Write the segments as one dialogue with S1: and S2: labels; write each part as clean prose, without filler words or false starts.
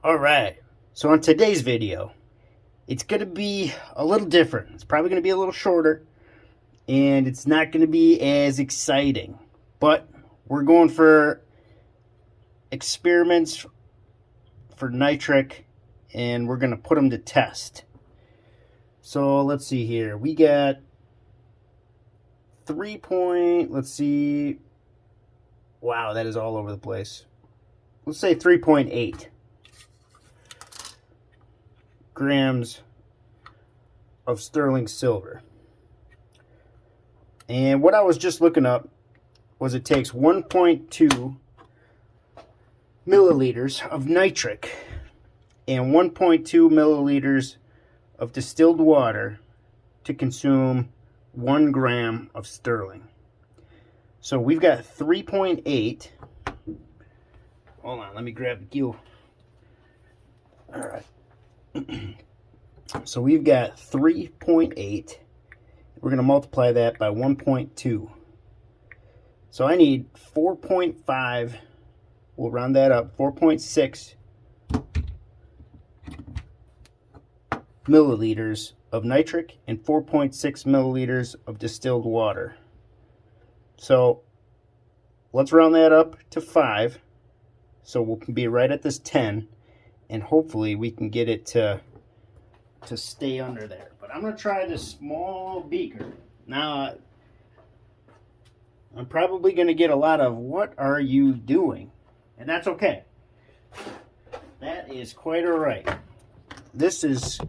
S1: Alright, so on today's video, it's going to be a little different. It's probably going to be a little shorter, and it's not going to be as exciting. But we're going for experiments for nitric, and we're going to put them to test. So let's see here. We got 3 point, let's see. Wow, that is all over the place. Let's say 3.8 grams of sterling silver. And what I was just looking up was it takes 1.2 milliliters of nitric and 1.2 milliliters of distilled water to consume 1 gram of sterling. So we've got 3.8. Hold on, let me grab the cue. All right. So we've got 3.8. We're going to multiply that by 1.2. So I need 4.5. We'll round that up. 4.6 milliliters of nitric and 4.6 milliliters of distilled water. So let's round that up to 5. So we'll be right at this 10. And hopefully we can get it to stay under there. But I'm going to try this small beaker. Now, I'm probably going to get a lot of, "What are you doing?" And that's okay. That is quite all right. This is,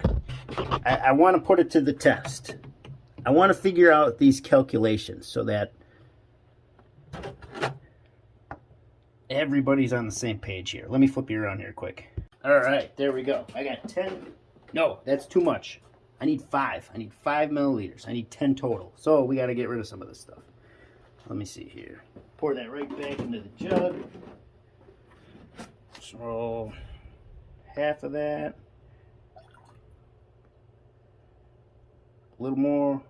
S1: I want to put it to the test. I want to figure out these calculations so that everybody's on the same page here. Let me flip you around here quick. All right, there we go. I got 10. No, that's too much. I need 5. I need 5 milliliters. I need 10 total. So we got to get rid of some of this stuff. Let me see here. Pour that right back into the jug. So half of that. A little more.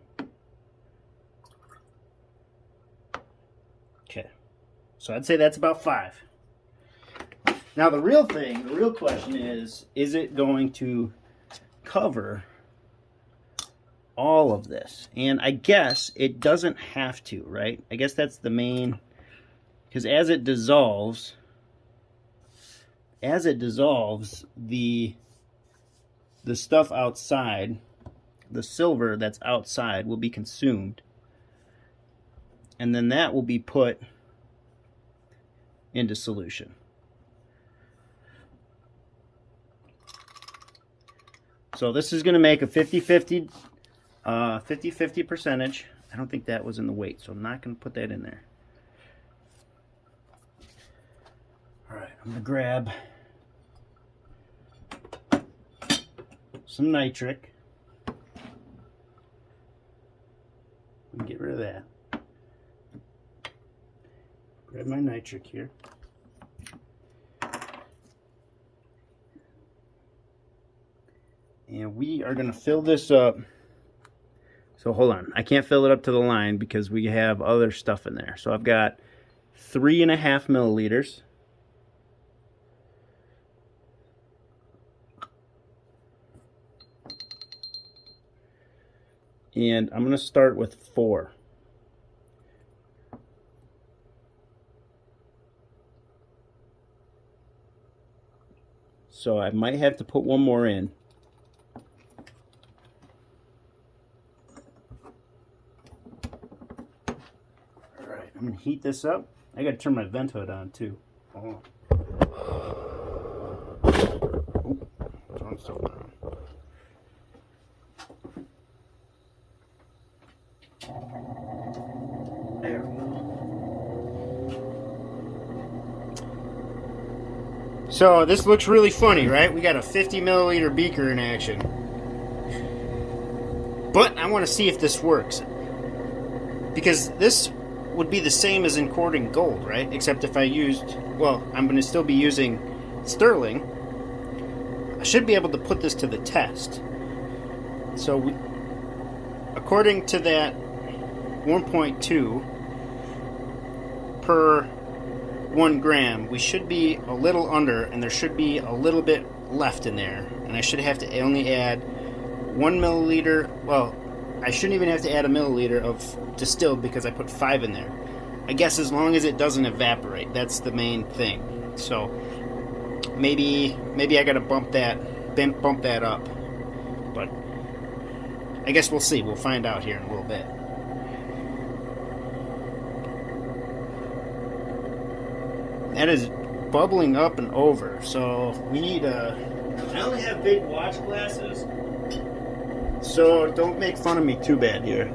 S1: Okay. So I'd say that's about 5. Now the real question is it going to cover all of this? And I guess it doesn't have to, right? I guess that's the main, because as it dissolves, the stuff outside, the silver that's outside will be consumed. And then that will be put into solution. So this is going to make a 50-50 percentage. I don't think that was in the weight, so I'm not going to put that in there. All right, I'm going to grab some nitric. Get rid of that. Grab my nitric here. And we are going to fill this up. So hold on. I can't fill it up to the line because we have other stuff in there. So I've got 3.5 milliliters. And I'm going to start with 4. So I might have to put one more in. Alright, I'm going to heat this up. I got to turn my vent hood on too. Oh. Oop, turn stuff on. There we go. So this looks really funny, right? We got a 50 milliliter beaker in action. But I want to see if this works. Because this would be the same as in quarting gold, right? Except if I used, well, I'm going to still be using sterling. I should be able to put this to the test. So according to that 1.2 per 1 gram, we should be a little under, and there should be a little bit left in there, and I should have to only add 1 milliliter. Well, I shouldn't even have to add a milliliter of distilled because I put 5 in there. I guess as long as it doesn't evaporate, that's the main thing. So maybe I gotta bump that up, but I guess we'll see. We'll find out here in a little bit. That is bubbling up and over, so we need a... I only have big watch glasses, so don't make fun of me too bad here.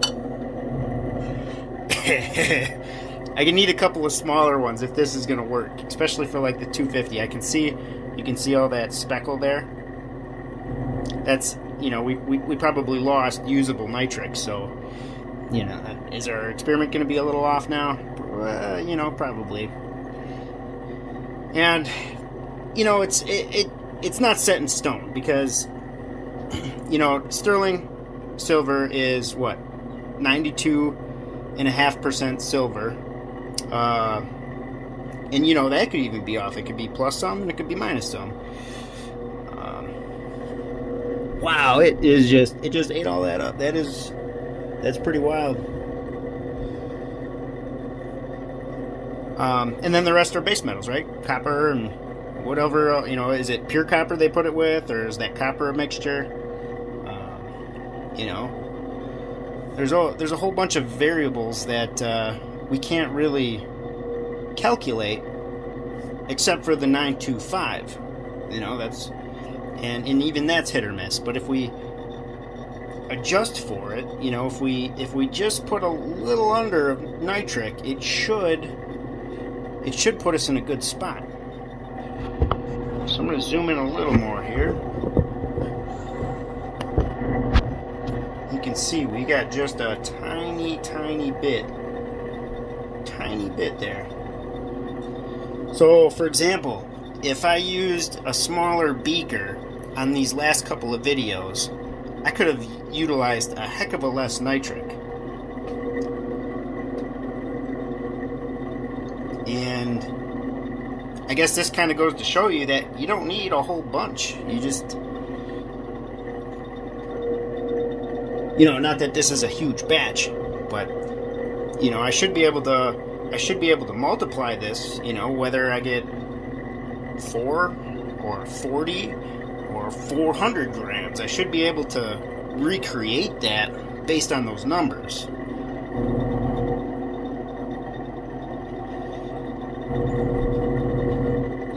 S1: I can need a couple of smaller ones if this is going to work, especially for like the 250. You can see all that speckle there. That's, you know, we probably lost usable nitric, so, you know, is our experiment going to be a little off now? You know, probably. And, you know, it's not set in stone because, you know, sterling silver is what, 92.5% silver, and you know that could even be off. It could be plus some, and it could be minus some. Wow, it just ate all that up. That's pretty wild. And then the rest are base metals, right? Copper and whatever, you know, is it pure copper they put it with, or is that copper a mixture? You know, there's a whole bunch of variables that we can't really calculate, except for the 925. You know, and even that's hit or miss. But if we adjust for it, you know, if we just put a little under of nitric, it should put us in a good spot. So I'm going to zoom in a little more here. You can see we got just a tiny bit there. So, for example, if I used a smaller beaker on these last couple of videos, I could have utilized a heck of a less nitric. And I guess this kind of goes to show you that you don't need a whole bunch. You just, you know, not that this is a huge batch, but, you know, I should be able to multiply this, you know, whether I get 4 or 40 or 400 grams. I should be able to recreate that based on those numbers.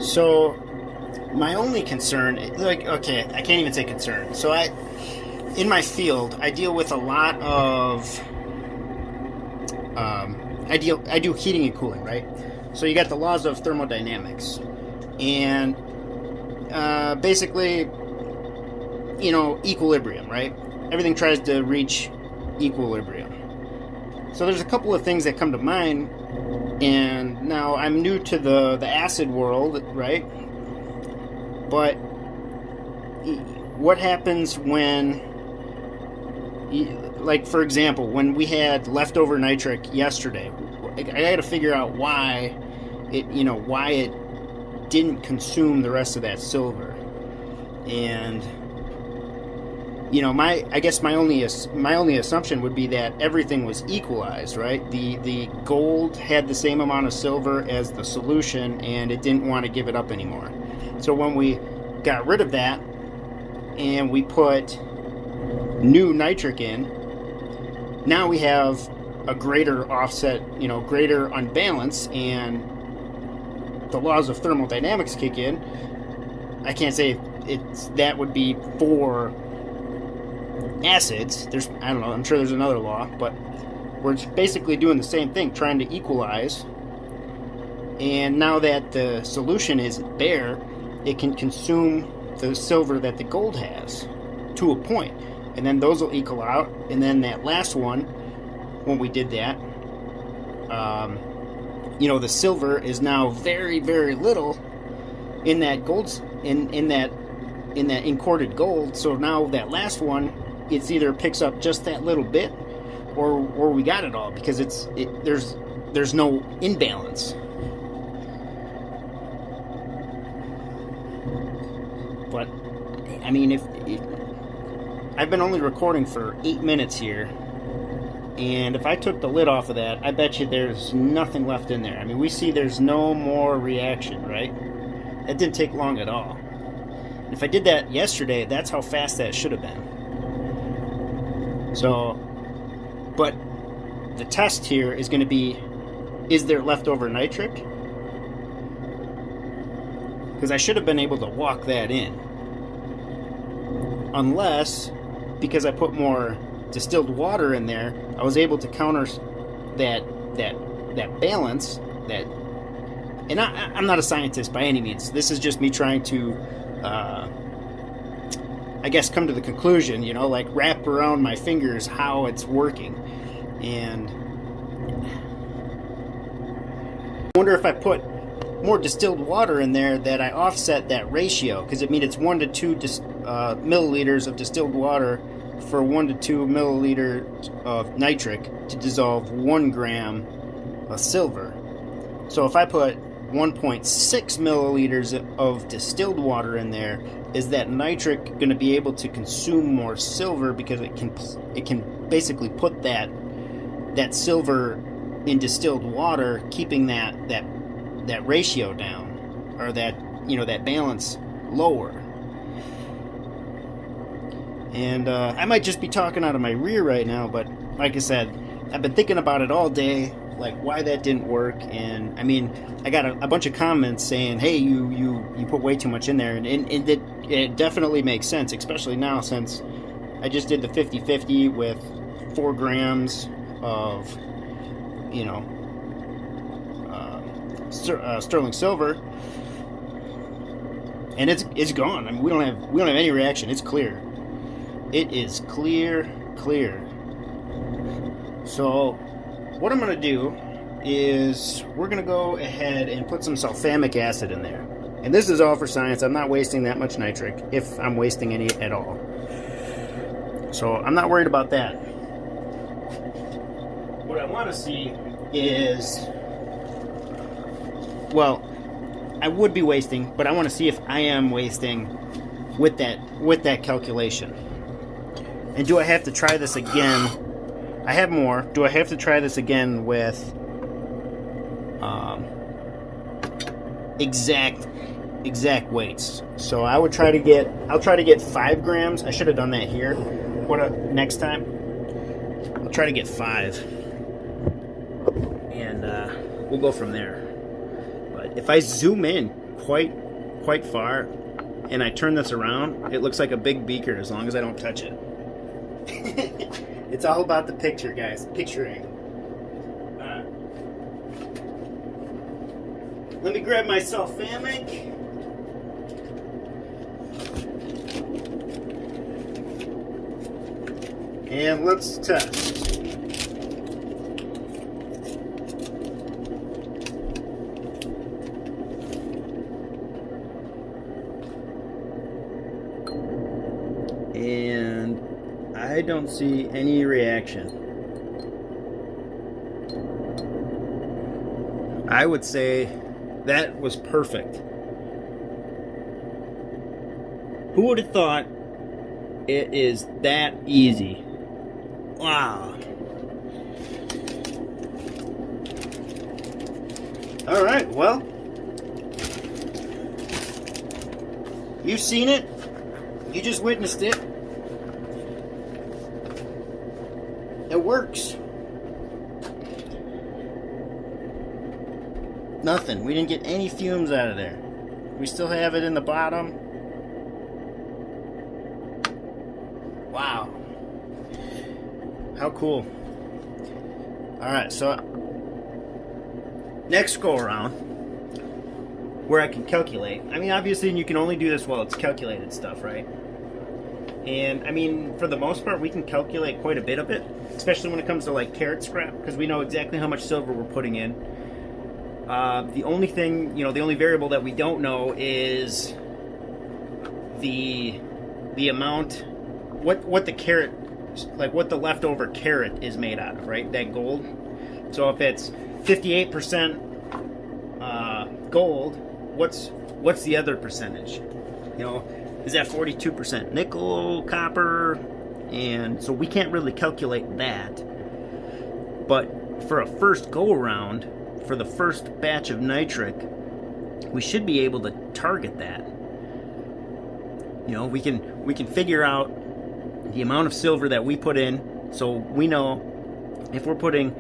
S1: So my only concern, like, okay, I can't even say concern. So in my field, I deal with a lot of, I do heating and cooling, right? So you got the laws of thermodynamics, and basically, you know, equilibrium, right? Everything tries to reach equilibrium. So there's a couple of things that come to mind, and now I'm new to the acid world, right? But what happens when, like, for example, when we had leftover nitric yesterday, I got to figure out why it didn't consume the rest of that silver. And, you know, I guess my only assumption would be that everything was equalized, right? The gold had the same amount of silver as the solution, and it didn't want to give it up anymore. So when we got rid of that and we put new nitric in, now we have a greater offset, you know, greater unbalance, and the laws of thermodynamics kick in. I can't say that would be for acids. I don't know, I'm sure there's another law, but we're basically doing the same thing, trying to equalize. And now that the solution is bare, it can consume the silver that the gold has to a point, and then those will equal out. And then that last one, when we did that, you know, the silver is now very, very little in that gold, in that encorded gold. So now that last one, it's either picks up just that little bit, or we got it all, because there's no imbalance. but I mean, if I've been only recording for 8 minutes here, and if I took the lid off of that, I bet you there's nothing left in there. I mean, we see there's no more reaction, right? That didn't take long at all. And if I did that yesterday, that's how fast that should have been. So, but the test here is going to be, is there leftover nitric? Because I should have been able to walk that in. Unless, because I put more distilled water in there, I was able to counter that balance. That, and I'm not a scientist by any means. This is just me trying to, I guess, come to the conclusion. You know, like wrap around my fingers how it's working. And I wonder if I put more distilled water in there that I offset that ratio, because it means it's 1 to 2 milliliters of distilled water for 1 to 2 milliliters of nitric to dissolve 1 gram of silver. So if I put 1.6 milliliters of distilled water in there, is that nitric going to be able to consume more silver, because it can basically put that silver in distilled water, keeping that ratio down, or that balance lower. And I might just be talking out of my rear right now, but like I said, I've been thinking about it all day, like why that didn't work. And I mean, I got a bunch of comments saying, hey, you put way too much in there, and it definitely makes sense, especially now since I just did the 50-50 with 4 grams of sterling silver, and it's gone. I mean, we don't have any reaction. It's clear. It is clear. So what I'm gonna do is we're gonna go ahead and put some sulfamic acid in there, and this is all for science. I'm not wasting that much nitric, if I'm wasting any at all, so I'm not worried about that. What I want to see is, well, I would be wasting, but I want to see if I am wasting with that calculation. And do I have to try this again? I have more. Do I have to try this again with exact weights? So I'll try to get 5 grams. I should have done that here. Next time? I'll try to get 5. And we'll go from there. But if I zoom in quite far and I turn this around, it looks like a big beaker as long as I don't touch it. It's all about the picture, guys. Picturing. Let me grab my sulfamic. And let's test. And I don't see any reaction. I would say that was perfect. Who would have thought it is that easy? Wow. All right, well, you've seen it. You just witnessed it. It works. Nothing. We didn't get any fumes out of there. We still have it in the bottom. Wow. How cool. Alright, so next go around, where I can calculate. I mean, obviously you can only do this while it's calculated stuff, right? And I mean, for the most part, we can calculate quite a bit of it, especially when it comes to like carat scrap, because we know exactly how much silver we're putting in. The only thing, the only variable that we don't know is the amount, what the carat, like what the leftover carat is made out of, right? That gold. So if it's 58% gold, what's the other percentage? is at 42% nickel, copper, and so we can't really calculate that. But for a first go around, for the first batch of nitric, we should be able to target that. You know, we can figure out the amount of silver that we put in, so we know if we're putting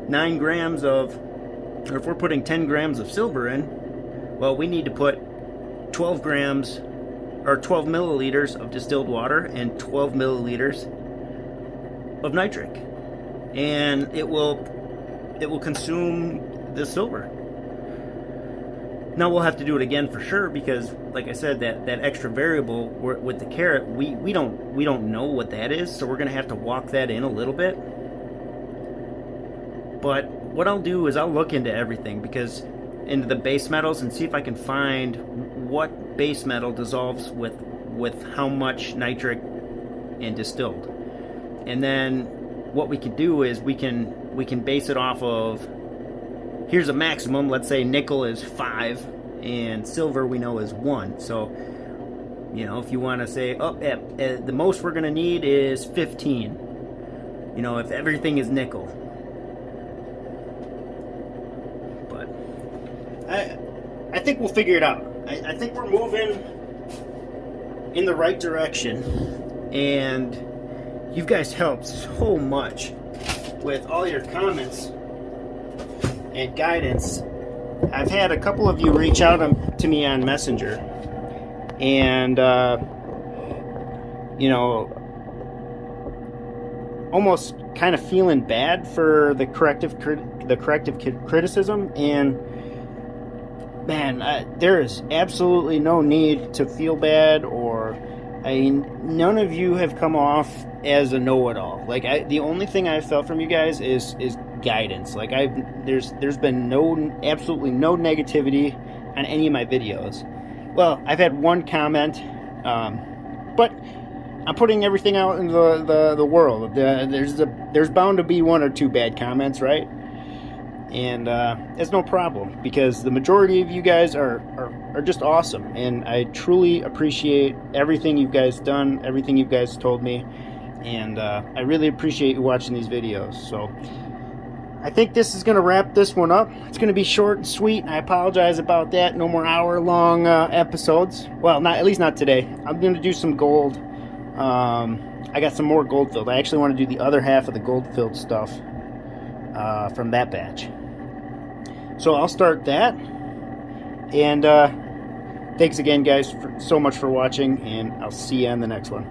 S1: 9 grams of, or if we're putting 10 grams of silver in, well, we need to put 12 grams or 12 milliliters of distilled water and 12 milliliters of nitric, and it will consume the silver. Now we'll have to do it again for sure, because like I said, that extra variable with the carat, we don't know what that is, so we're gonna have to walk that in a little bit. But what I'll do is I'll look into everything, because into the base metals, and see if I can find what base metal dissolves with how much nitric and distilled. And then what we can do is we can base it off of, here's a maximum. Let's say nickel is 5 and silver we know is 1. So, you know, if you want to say, the most we're going to need is 15. You know, if everything is nickel. But I think we'll figure it out. I think we're moving in the right direction, and you guys helped so much with all your comments and guidance. I've had a couple of you reach out to me on Messenger, and you know, almost kind of feeling bad for the corrective criticism. And man, there is absolutely no need to feel bad, or I mean, none of you have come off as a know-it-all. Like, the only thing I've felt from you guys is guidance. Like, there's been absolutely no negativity on any of my videos. Well, I've had one comment, but I'm putting everything out into the world. There's bound to be 1 or 2 bad comments, right? And it's no problem, because the majority of you guys are just awesome, and I truly appreciate everything you guys done, everything you guys told me, and I really appreciate you watching these videos. So I think this is going to wrap this one up. It's going to be short and sweet. I apologize about that. No more hour-long episodes. Well, at least not today. I'm going to do some gold. I got some more gold filled. I actually want to do the other half of the gold filled stuff from that batch. So I'll start that. And thanks again, guys, so much for watching, and I'll see you on the next one.